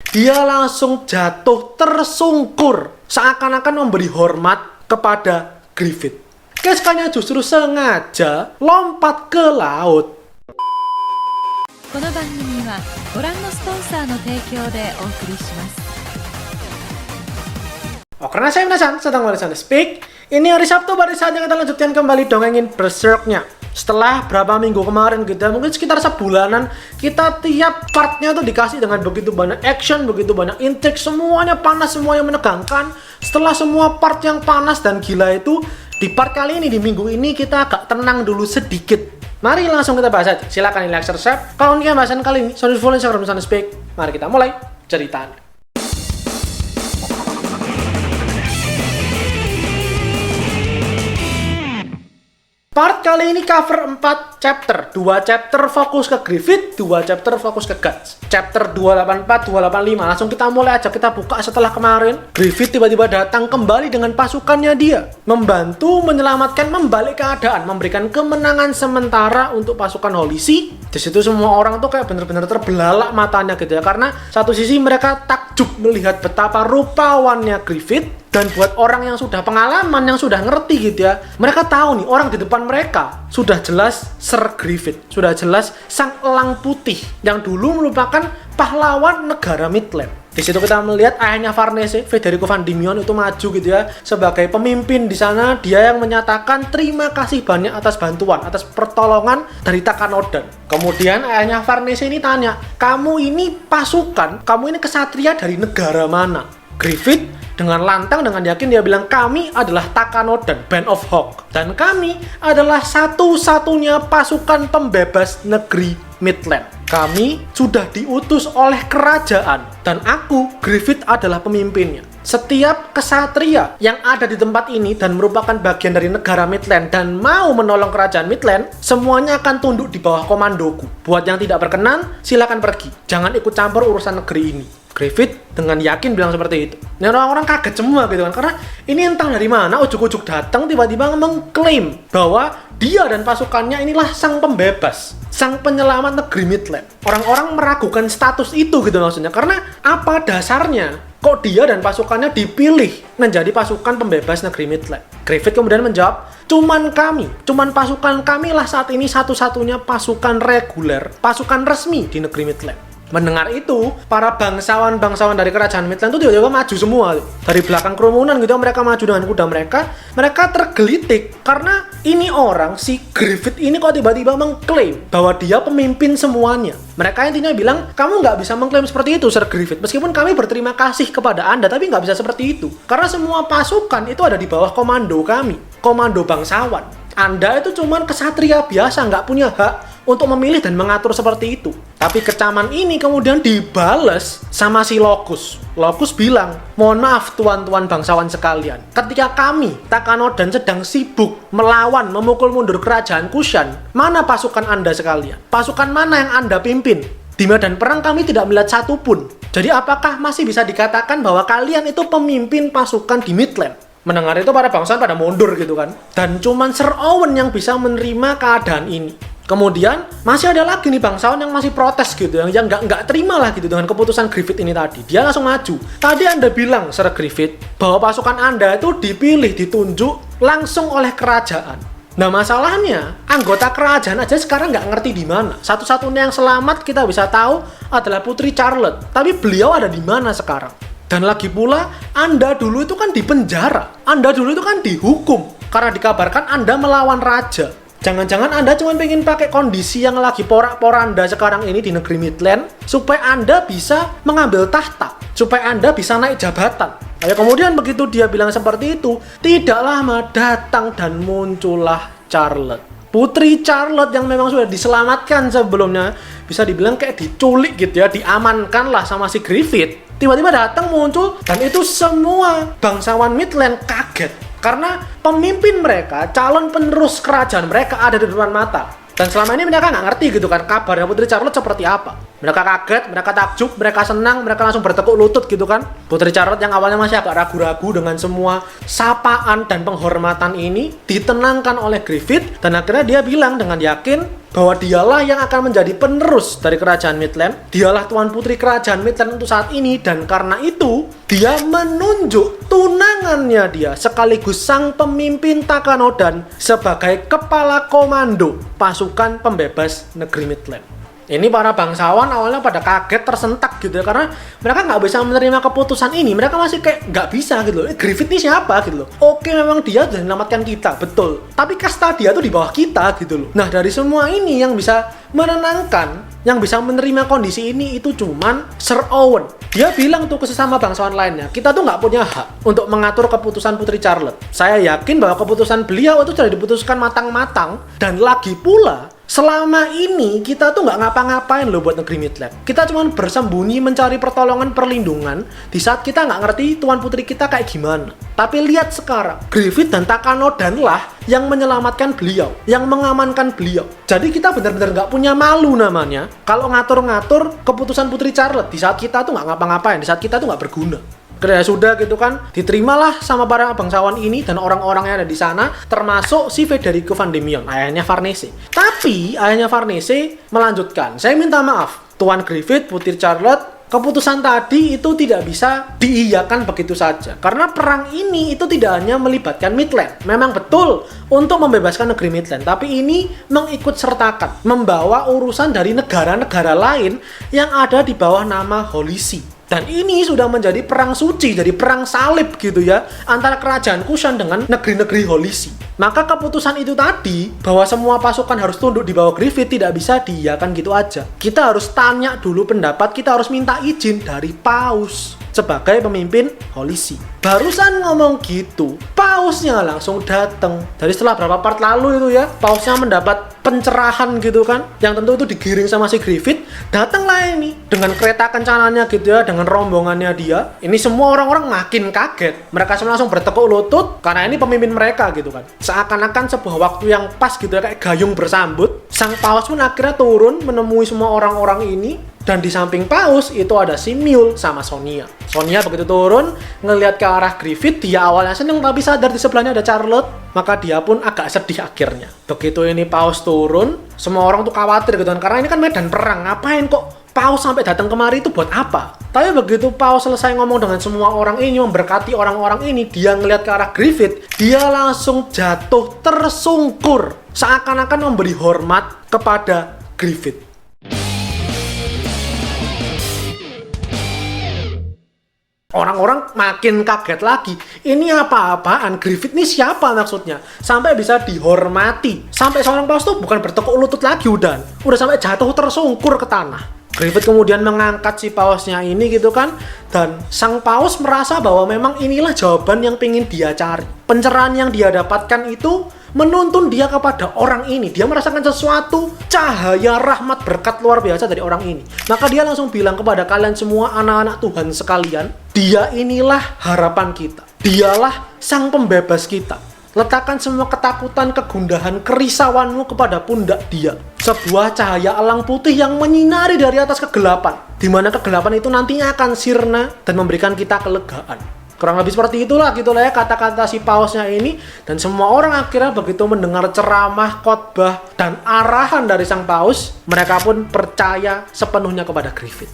dia langsung jatuh tersungkur, seakan-akan memberi hormat kepada Griffith. Keskanya justru sengaja lompat ke laut. この番組はご覧のスポンサーの提供でお送りします。 Oh, karena saya Minasan, sedang Minasan Speak. Ini hari Sabtu, baru saja kita lanjutkan kembali dongengin Berserk-nya. Setelah berapa minggu kemarin kita, mungkin sekitar sebulanan, kita tiap partnya tuh dikasih dengan begitu banyak action, begitu banyak intrik, semuanya panas, semuanya menegangkan. Setelah semua part yang panas dan gila itu, di part kali ini, di minggu ini, kita agak tenang dulu sedikit. Mari langsung kita bahas aja. Silakan like, subscribe. Kalau ini bahasan kali ini, follow Instagram Minasan Speak. Mari kita mulai ceritanya. Part kali ini cover 4 chapter. 2 chapter fokus ke Griffith, 2 chapter fokus ke Guts. Chapter 284, 285. Langsung kita mulai aja, kita buka setelah kemarin. Griffith tiba-tiba datang kembali dengan pasukannya dia. Membantu, menyelamatkan, membalik keadaan. Memberikan kemenangan sementara untuk pasukan Holy See. Di situ semua orang tuh kayak bener-bener terbelalak matanya gitu ya. Karena satu sisi mereka takjub melihat betapa rupawannya Griffith. Dan buat orang yang sudah pengalaman, yang sudah ngerti gitu ya, mereka tahu nih, orang di depan mereka sudah jelas Sir Griffith, sudah jelas sang elang putih yang dulu merupakan pahlawan negara Midland. Di situ kita melihat ayahnya Farnese, Federico Van Diemen itu maju gitu ya, sebagai pemimpin di sana. Dia yang menyatakan terima kasih banyak atas bantuan, atas pertolongan dari Takanoden. Kemudian ayahnya Farnese ini tanya, kamu ini pasukan, kamu ini kesatria dari negara mana? Griffith dengan lantang, dengan yakin dia bilang, kami adalah Takanoden, Band of Hawk. Dan kami adalah satu-satunya pasukan pembebas negeri Midland. Kami sudah diutus oleh kerajaan. Dan aku, Griffith, adalah pemimpinnya. Setiap kesatria yang ada di tempat ini dan merupakan bagian dari negara Midland dan mau menolong kerajaan Midland, semuanya akan tunduk di bawah komandoku. Buat yang tidak berkenan, silakan pergi. Jangan ikut campur urusan negeri ini. Griffith dengan yakin bilang seperti itu. Dan orang-orang kaget semua gitu kan, karena ini entah dari mana ujuk-ujuk datang tiba-tiba mengklaim bahwa dia dan pasukannya inilah sang pembebas, sang penyelamat negeri Midland. Orang-orang meragukan status itu gitu maksudnya, karena apa dasarnya kok dia dan pasukannya dipilih menjadi pasukan pembebas negeri Midland. Griffith kemudian menjawab, cuman pasukan kami lah saat ini satu-satunya pasukan reguler, pasukan resmi di negeri Midland. Mendengar itu, para bangsawan-bangsawan dari kerajaan Midland itu tiba-tiba maju semua. Dari belakang kerumunan gitu, mereka maju dengan kuda mereka. Mereka tergelitik karena ini orang, si Griffith ini kok tiba-tiba mengklaim bahwa dia pemimpin semuanya. Mereka intinya bilang, kamu nggak bisa mengklaim seperti itu, Sir Griffith. Meskipun kami berterima kasih kepada Anda, tapi nggak bisa seperti itu. Karena semua pasukan itu ada di bawah komando kami, komando bangsawan. Anda itu cuma kesatria biasa, nggak punya hak untuk memilih dan mengatur seperti itu. Tapi kecaman ini kemudian dibales sama si Locus. Locus bilang, mohon maaf tuan-tuan bangsawan sekalian. Ketika kami, Takanoden, sedang sibuk melawan, memukul mundur kerajaan Kushan, mana pasukan Anda sekalian? Pasukan mana yang Anda pimpin? Di medan perang kami tidak melihat satupun. Jadi apakah masih bisa dikatakan bahwa kalian itu pemimpin pasukan di Midland? Mendengar itu para bangsawan pada mundur gitu kan. Dan cuman Sir Owen yang bisa menerima keadaan ini. Kemudian masih ada lagi nih bangsawan yang masih protes gitu, yang nggak terima lah gitu dengan keputusan Griffith ini tadi. Dia langsung maju. Tadi Anda bilang, Sir Griffith, bahwa pasukan Anda itu dipilih, ditunjuk langsung oleh kerajaan. Nah masalahnya, anggota kerajaan aja sekarang nggak ngerti di mana. Satu-satunya yang selamat kita bisa tahu adalah Putri Charlotte. Tapi beliau ada di mana sekarang? Dan lagi pula, Anda dulu itu kan dipenjara. Anda dulu itu kan dihukum karena dikabarkan Anda melawan raja. Jangan-jangan Anda cuma pengen pakai kondisi yang lagi porak-poranda sekarang ini di negeri Midland supaya Anda bisa mengambil tahta, supaya Anda bisa naik jabatan. Lalu kemudian begitu dia bilang seperti itu, tidak lama datang dan muncullah Charlotte. Putri Charlotte yang memang sudah diselamatkan sebelumnya, bisa dibilang kayak diculik gitu ya, diamankan lah sama si Griffith. Tiba-tiba datang muncul dan itu semua bangsawan Midland kaget. Karena pemimpin mereka, calon penerus kerajaan mereka ada di depan mata. Dan selama ini mereka nggak ngerti gitu kan kabarnya Putri Charlotte seperti apa. Mereka kaget, mereka takjub, mereka senang, mereka langsung bertekuk lutut gitu kan. Putri Charlotte yang awalnya masih agak ragu-ragu dengan semua sapaan dan penghormatan ini ditenangkan oleh Griffith, dan akhirnya dia bilang dengan yakin bahwa dialah yang akan menjadi penerus dari kerajaan Midland. Dialah Tuan Putri kerajaan Midland untuk saat ini, dan karena itu dia menunjuk tunangannya dia sekaligus sang pemimpin Takanodan sebagai kepala komando pasukan pembebas negeri Midland. Ini para bangsawan awalnya pada kaget, tersentak gitu ya, karena mereka nggak bisa menerima keputusan ini. Mereka masih kayak nggak bisa gitu loh. Griffith ini siapa gitu loh. Oke, memang dia sudah menyelamatkan kita, betul. Tapi kasta dia tuh di bawah kita gitu loh. Nah, dari semua ini yang bisa menenangkan, yang bisa menerima kondisi ini itu cuman Sir Owen. Dia bilang tuh ke sesama bangsawan lainnya, kita tuh nggak punya hak untuk mengatur keputusan Putri Charlotte. Saya yakin bahwa keputusan beliau itu sudah diputuskan matang-matang, dan lagi pula selama ini kita tuh nggak ngapa-ngapain loh buat negeri Midland. Kita cuma bersembunyi mencari pertolongan, perlindungan di saat kita nggak ngerti Tuan Putri kita kayak gimana. Tapi lihat sekarang, Griffith dan Takanodan lah yang menyelamatkan beliau, yang mengamankan beliau. Jadi kita benar-benar nggak punya malu namanya kalau ngatur-ngatur keputusan Putri Charlotte di saat kita tuh nggak ngapa-ngapain, di saat kita tuh nggak berguna. Ya sudah gitu kan, diterimalah sama para bangsawan ini dan orang-orang yang ada di sana, termasuk si Federico Van Diemen, ayahnya Farnese. Tapi ayahnya Farnese melanjutkan, saya minta maaf, Tuan Griffith, Putri Charlotte, keputusan tadi itu tidak bisa diiyakan begitu saja. Karena perang ini itu tidak hanya melibatkan Midland. Memang betul untuk membebaskan negeri Midland, tapi ini mengikut sertakan, membawa urusan dari negara-negara lain yang ada di bawah nama Holy See. Dan ini sudah menjadi perang suci, jadi perang salib gitu ya, antara kerajaan Kushan dengan negeri-negeri Holy See. Maka keputusan itu tadi, bahwa semua pasukan harus tunduk di bawah Griffith, tidak bisa diiyakan gitu aja. Kita harus tanya dulu pendapat, kita harus minta izin dari Paus sebagai pemimpin Holy See. Barusan ngomong gitu, Pausnya langsung datang. Dari setelah berapa part lalu itu ya, Pausnya mendapat pencerahan gitu kan, yang tentu itu digiring sama si Griffith. Datanglah ini dengan kereta kencananya gitu ya, dengan rombongannya dia. Ini semua orang-orang makin kaget. Mereka semua langsung bertekuk lutut karena ini pemimpin mereka gitu kan. Seakan-akan sebuah waktu yang pas gitu ya, kayak gayung bersambut. Sang Paus pun akhirnya turun menemui semua orang-orang ini. Dan di samping Paus itu ada si Mule sama Sonia. Sonia begitu turun, ngelihat ke arah Griffith, dia awalnya seneng tapi sadar di sebelahnya ada Charlotte. Maka dia pun agak sedih akhirnya. Begitu ini Paus turun, semua orang tuh khawatir gitu kan, karena ini kan medan perang, ngapain kok Paus sampai datang kemari itu buat apa? Tapi begitu Paus selesai ngomong dengan semua orang ini, memberkati orang-orang ini, dia ngelihat ke arah Griffith, dia langsung jatuh tersungkur, seakan-akan memberi hormat kepada Griffith. Orang-orang makin kaget lagi. Ini apa-apaan? Griffith ini siapa maksudnya? Sampai bisa dihormati. Sampai seorang Paus tuh bukan bertekuk lutut lagi udah sampai jatuh tersungkur ke tanah. Griffith kemudian mengangkat si Pausnya ini gitu kan. Dan sang Paus merasa bahwa memang inilah jawaban yang pengen dia cari. Pencerahan yang dia dapatkan itu menuntun dia kepada orang ini. Dia merasakan sesuatu cahaya rahmat berkat luar biasa dari orang ini. Maka dia langsung bilang kepada kalian semua anak-anak Tuhan sekalian, dia inilah harapan kita. Dialah sang pembebas kita. Letakkan semua ketakutan, kegundahan, kerisauanmu kepada pundak dia. Sebuah cahaya elang putih yang menyinari dari atas kegelapan. Di mana kegelapan itu nantinya akan sirna dan memberikan kita kelegaan. Kurang lebih seperti itulah gitu lah ya kata-kata si Pausnya ini. Dan semua orang akhirnya begitu mendengar ceramah, khotbah, dan arahan dari sang Paus, mereka pun percaya sepenuhnya kepada Griffith.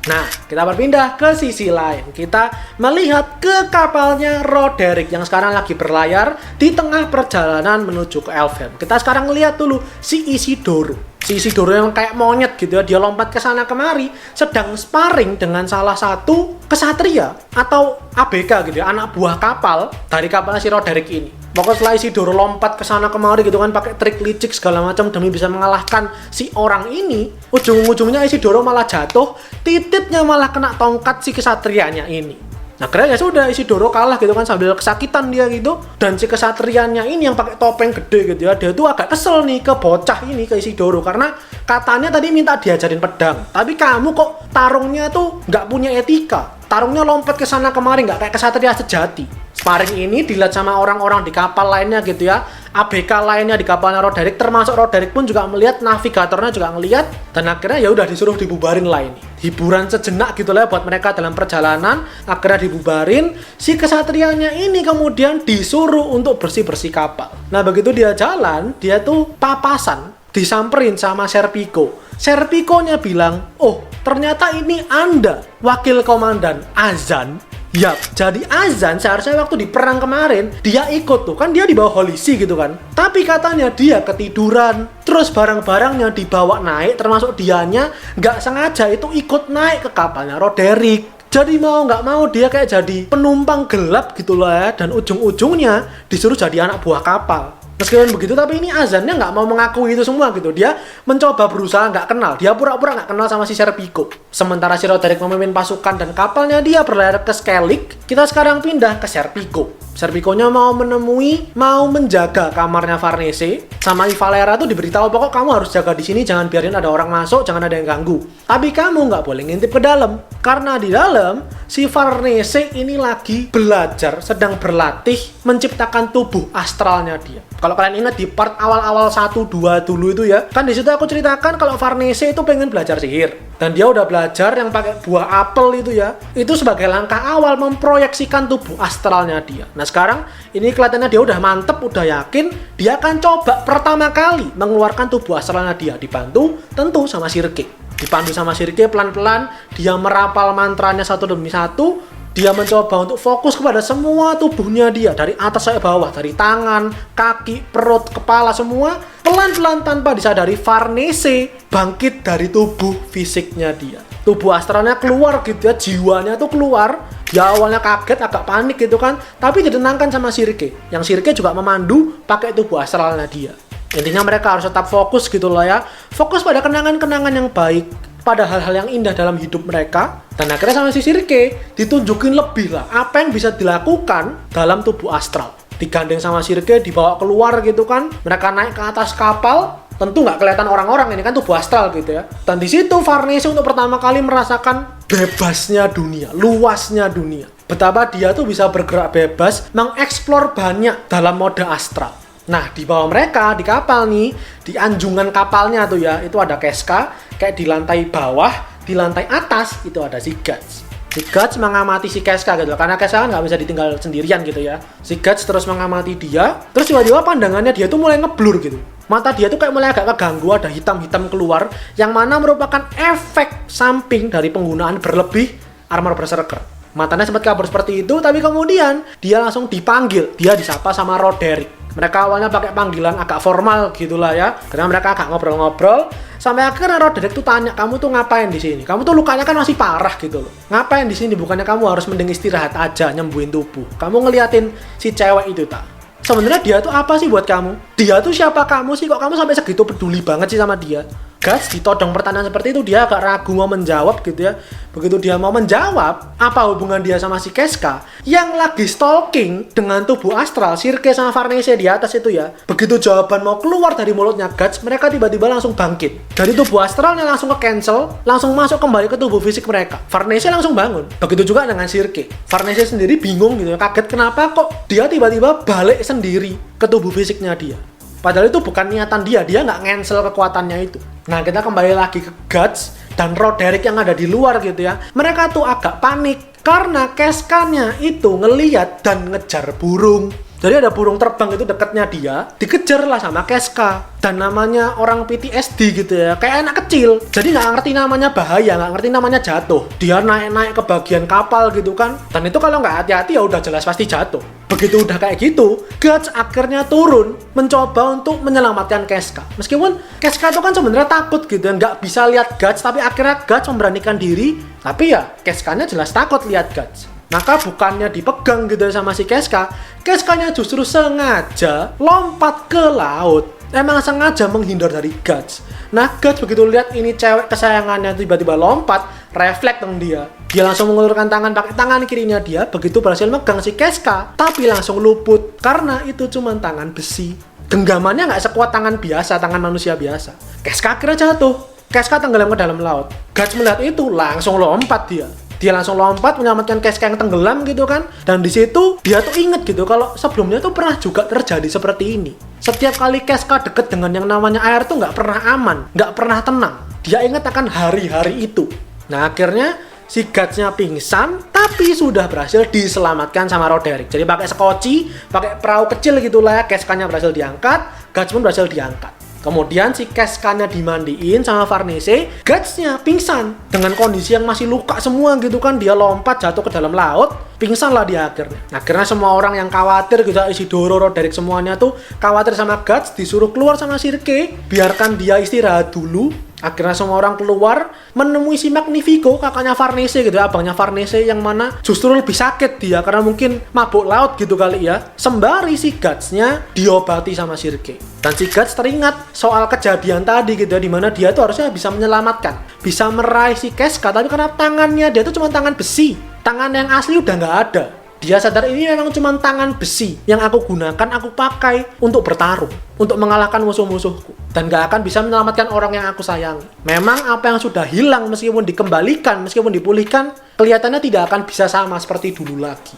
Nah, kita berpindah ke sisi lain. Kita melihat ke kapalnya Roderick yang sekarang lagi berlayar di tengah perjalanan menuju ke Elfhelm. Kita sekarang lihat dulu si Isidoro. Si Isidoro yang kayak monyet gitu ya, dia lompat ke sana kemari, sedang sparring dengan salah satu kesatria atau ABK gitu ya, anak buah kapal dari kapalnya si Roderick ini. Pokoknya setelah Isidoro lompat ke sana kemari gitu kan, pakai trik licik segala macam demi bisa mengalahkan si orang ini, ujung-ujungnya Isidoro malah jatuh, titiknya malah kena tongkat si kesatrianya ini. Nah, kira ya sudah Isidoro kalah gitu kan sambil kesakitan dia gitu. Dan si kesatrianya ini yang pakai topeng gede gitu ya, dia tuh agak kesel nih ke bocah ini, ke Isidoro, karena katanya tadi minta diajarin pedang. Tapi kamu kok tarungnya tuh nggak punya etika. Tarungnya lompat ke sana kemari nggak kayak kesatria sejati. Sparring ini dilihat sama orang-orang di kapal lainnya gitu ya, ABK lainnya di kapalnya Roderick, termasuk Roderick pun juga melihat, navigatornya juga ngelihat, dan akhirnya ya udah disuruh dibubarin lah ini. Hiburan sejenak gitu lah buat mereka dalam perjalanan, akhirnya dibubarin. Si kesatrianya ini kemudian disuruh untuk bersih-bersih kapal. Nah begitu dia jalan, dia tuh papasan, disamperin sama Serpico. Serpico-nya bilang, oh ternyata ini Anda, wakil komandan Azan. Yap, jadi Azan seharusnya waktu di perang kemarin, dia ikut tuh, kan dia di bawah Holisi gitu kan. Tapi katanya dia ketiduran, terus barang-barangnya dibawa naik, termasuk dianya nggak sengaja itu ikut naik ke kapalnya Roderick. Jadi mau nggak mau dia kayak jadi penumpang gelap gitu loh ya, dan ujung-ujungnya disuruh jadi anak buah kapal. Meskipun begitu, tapi ini Azannya nggak mau mengakui itu semua gitu. Dia mencoba berusaha nggak kenal. Dia pura-pura nggak kenal sama si Serpico. Sementara si Roderick memimpin pasukan dan kapalnya dia berlayar ke Skellig. Kita sekarang pindah ke Serpico. Serpico-nya mau menemui, mau menjaga kamarnya Farnese. Sama Ivalera tuh diberitahu, pokok kamu harus jaga di sini, jangan biarin ada orang masuk, jangan ada yang ganggu. Tapi kamu nggak boleh ngintip ke dalam. Karena di dalam, si Farnese ini lagi belajar, sedang berlatih menciptakan tubuh astralnya dia. Kalau kalian ingat di part awal-awal 1-2 dulu itu ya, kan di situ aku ceritakan kalau Farnese itu pengen belajar sihir. Dan dia udah belajar yang pakai buah apel itu ya. Itu sebagai langkah awal memproyeksikan tubuh astralnya dia. Nah sekarang ini kelihatannya dia udah mantep, udah yakin. Dia akan coba pertama kali mengeluarkan tubuh astralnya dia. Dibantu tentu sama Sirke. Dipandu sama Sirke pelan-pelan. Dia merapal mantranya satu demi satu. Dia mencoba untuk fokus kepada semua tubuhnya dia, dari atas sampai bawah, dari tangan, kaki, perut, kepala, semua pelan-pelan tanpa disadari Farnese bangkit dari tubuh fisiknya dia. Tubuh astralnya keluar gitu ya, jiwanya tuh keluar. Dia awalnya kaget, agak panik gitu kan, tapi ditenangkan sama Sirke. Yang Sirke juga memandu pakai tubuh astralnya dia. Intinya mereka harus tetap fokus gitu loh ya. Fokus pada kenangan-kenangan yang baik, pada hal-hal yang indah dalam hidup mereka. Dan akhirnya sama si Sirke ditunjukin lebih lah apa yang bisa dilakukan dalam tubuh astral. Digandeng sama Sirke, dibawa keluar gitu kan. Mereka naik ke atas kapal, tentu nggak kelihatan orang-orang, ini kan tubuh astral gitu ya. Dan di situ Farnese untuk pertama kali merasakan bebasnya dunia, luasnya dunia. Betapa dia tuh bisa bergerak bebas, mengeksplor banyak dalam mode astral. Nah, di bawah mereka, di kapal nih, di anjungan kapalnya tuh ya, itu ada Casca, kayak di lantai bawah, di lantai atas, itu ada si Guts. Si Guts mengamati si Casca gitu, karena Casca kan nggak bisa ditinggal sendirian gitu ya. Si Guts terus mengamati dia, terus tiba-tiba pandangannya dia tuh mulai ngeblur gitu. Mata dia tuh kayak mulai agak keganggu, ada hitam-hitam keluar, yang mana merupakan efek samping dari penggunaan berlebih armor berserker. Matanya sempat kabur seperti itu, tapi kemudian dia langsung dipanggil, dia disapa sama Roderick. Mereka awalnya pakai panggilan agak formal gitulah ya, karena mereka agak ngobrol-ngobrol. Sampai akhirnya Roderick tuh tanya, kamu tuh ngapain di sini? Kamu tuh lukanya kan masih parah gitu loh. Ngapain di sini? Bukannya kamu harus mending istirahat aja, nyembuhin tubuh. Kamu ngeliatin si cewek itu tak? Sebenarnya dia tuh apa sih buat kamu? Dia tuh siapa kamu sih? Kok kamu sampai segitu peduli banget sih sama dia? Guts ditodong pertanyaan seperti itu, dia agak ragu mau menjawab gitu ya. Begitu dia mau menjawab, apa hubungan dia sama si Casca yang lagi stalking dengan tubuh astral Sirke sama Farnese di atas itu ya. Begitu jawaban mau keluar dari mulutnya Guts, mereka tiba-tiba langsung bangkit. Dari tubuh astralnya langsung ke cancel, langsung masuk kembali ke tubuh fisik mereka. Farnese langsung bangun. Begitu juga dengan Sirke. Farnese sendiri bingung gitu ya, kaget kenapa kok dia tiba-tiba balik sendiri ke tubuh fisiknya dia. Padahal itu bukan niatan dia nggak cancel kekuatannya itu. Nah, kita kembali lagi ke Guts dan Roderick yang ada di luar gitu ya. Mereka tuh agak panik karena Casca-nya itu ngeliat dan ngejar burung. Jadi ada burung terbang itu dekatnya dia, dikejar lah sama Casca. Dan namanya orang PTSD gitu ya, kayak anak kecil. Jadi nggak ngerti namanya bahaya, nggak ngerti namanya jatuh. Dia naik-naik ke bagian kapal gitu kan. Dan itu kalau nggak hati-hati ya udah jelas pasti jatuh. Begitu udah kayak gitu, Guts akhirnya turun mencoba untuk menyelamatkan Casca. Meskipun Casca itu kan sebenarnya takut gitu ya, nggak bisa lihat Guts, tapi akhirnya Guts memberanikan diri. Tapi ya Casca-nya jelas takut lihat Guts. Maka bukannya dipegang gitu sama si Casca, Casca-nya justru sengaja lompat ke laut. Emang sengaja menghindar dari Guts. Nah, Guts begitu lihat ini cewek kesayangannya tiba-tiba lompat, refleks dong dia. Dia langsung mengulurkan tangan pakai tangan kirinya dia, begitu berhasil megang si Casca, tapi langsung luput karena itu cuma tangan besi. Genggamannya nggak sekuat tangan biasa, tangan manusia biasa. Casca akhirnya jatuh. Casca tenggelam ke dalam laut. Guts melihat itu langsung lompat dia. Dia langsung lompat menyelamatkan Casca yang tenggelam gitu kan. Dan di situ dia tuh inget gitu kalau sebelumnya tuh pernah juga terjadi seperti ini. Setiap kali Casca deket dengan yang namanya air tuh nggak pernah aman, nggak pernah tenang. Dia inget akan hari-hari itu. Nah akhirnya si Guts-nya pingsan, tapi sudah berhasil diselamatkan sama Roderick. Jadi pakai sekoci, pakai perahu kecil gitulah ya, Casca-nya berhasil diangkat, Guts pun berhasil diangkat. Kemudian si Casca-nya dimandiin sama Farnese, Guts-nya pingsan dengan kondisi yang masih luka semua gitu kan. Dia lompat jatuh ke dalam laut, pingsan lah dia akhirnya. Akhirnya semua orang yang khawatir gitu, Isidoro, Roderick semuanya tuh khawatir sama Guts, disuruh keluar sama Sirke, biarkan dia istirahat dulu. Akhirnya semua orang keluar menemui si Magnifico, kakaknya Farnese gitu, abangnya Farnese, yang mana justru lebih sakit dia karena mungkin mabuk laut gitu kali ya. Sembari si Guts-nya diobati sama Sirke. Dan si Guts teringat soal kejadian tadi gitu ya, dimana dia tuh harusnya bisa menyelamatkan, bisa meraih si Casca, tapi karena tangannya dia tuh cuma tangan besi, tangan yang asli udah nggak ada. Dia sadar ini memang cuma tangan besi yang aku gunakan, aku pakai untuk bertarung, untuk mengalahkan musuh-musuhku. Dan gak akan bisa menyelamatkan orang yang aku sayangi. Memang apa yang sudah hilang meskipun dikembalikan, meskipun dipulihkan, kelihatannya tidak akan bisa sama seperti dulu lagi.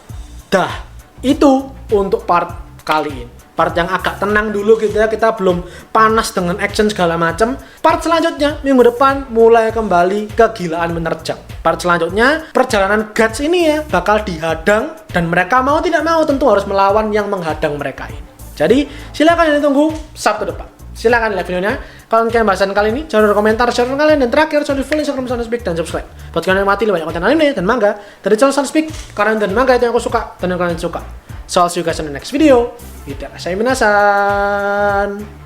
Dah, itu untuk part kali ini. Part yang agak tenang dulu gitu ya, kita belum panas dengan action segala macam. Part selanjutnya minggu depan mulai kembali kegilaan menerjang. Part selanjutnya perjalanan Guts ini ya bakal dihadang, dan mereka mau tidak mau tentu harus melawan yang menghadang mereka ini. Jadi silakan ditunggu Sabtu depan. Silakan lihat videonya. Kalau kalian bahasan kali ini, jangan lupa komentar, share kalian, dan terakhir jangan lupa follow Instagram Soundspeak dan subscribe. Buat kalian yang mati banyak konten anime dan manga dari channel Soundspeak, karena dan manga itu yang aku suka dan yang kalian suka. So I'll see you guys in the next video. Saya minasan.